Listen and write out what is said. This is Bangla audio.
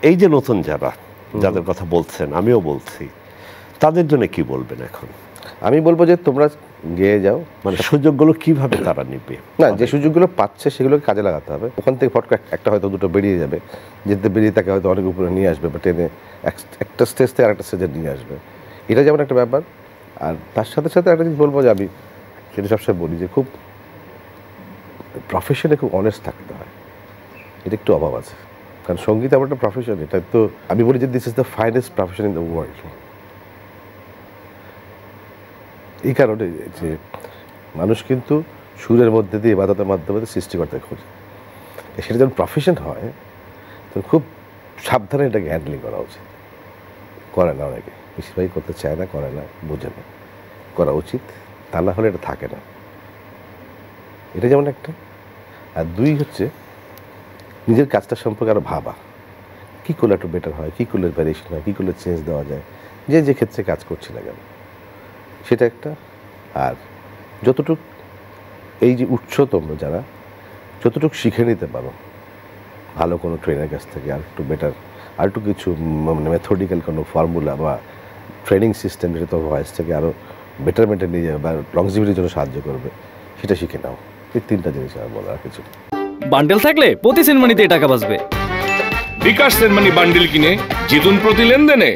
এই যে নতুন যারা যাদের কথা বলছেন, আমিও বলছি, তাদের জন্য কি বলবেন এখন? আমি বলবো যে তোমরা গিয়ে যাও, মানে সুযোগগুলো কিভাবে তারা নিবে? না, যে সুযোগগুলো পাচ্ছে সেগুলোকে কাজে লাগাতে হবে। ওখান থেকে ফটকা একটা হয়তো দুটো বেরিয়ে যাবে, যেতে বেরিয়ে তাকে হয়তো অনেক উপরে নিয়ে আসবে বা টেনে একটা স্টেজ থেকে আরেকটা স্টেজে নিয়ে আসবে, এটা যেমন একটা ব্যাপার। আর তার সাথে সাথে একটা জিনিস বলবো যে আমি সেটা সবসময় বলি যে খুব প্রফেশনে খুব অনেস্ট থাকতে হয়, এটা একটু অভাব আছে। কারণ সঙ্গীত আমার একটা প্রফেশন, এটা তো আমি বলি যে this is the finest profession in the world. এই কারণে যে মানুষ কিন্তু সুরের মধ্যে দিয়ে বাধাতার মাধ্যমে সৃষ্টিকর্তা খোঁজে, সেটা যখন প্রফেশন হয় তখন খুব সাবধানে এটাকে হ্যান্ডেলিং করা উচিত। করে না অনেকে, বেশিরভাগই করতে চায় না, করে না, বোঝে না। করা উচিত, তা না হলে এটা থাকে না। এটা যেমন একটা। আর দুই হচ্ছে নিজের কাজটা সম্পর্কে আরও ভাবা, কী করলে একটু বেটার হয়, কী করলে ভ্যারিয়েশন হয়, কী করলে চেঞ্জ দেওয়া যায়, যে ক্ষেত্রে কাজ করছি না কেন, সেটা একটা। আর যতটুক এই যে উচ্চতম যারা যতটুকু শিখে নিতে পারো ভালো কোনো ট্রেনের কাছ থেকে, আর একটু বেটার, আর একটু কিছু মানে মেথডিক্যাল কোনো ফর্মুলা বা ট্রেনিং সিস্টেম যেটা তোমার ভয়েস থেকে আরও বেটারমেন্টে নিয়ে যাবে বা লংজিভিটির জন্য সাহায্য করবে, সেটা শিখে নাও। এই তিনটা জিনিস আমার বলার কিছু। বান্ডেল থাকলে প্রতি সেনমানিতে টাকা বাঁচবে। বিকাশ সেনমানি বান্ডিল কিনে জিতুন প্রতি লেনদেনে।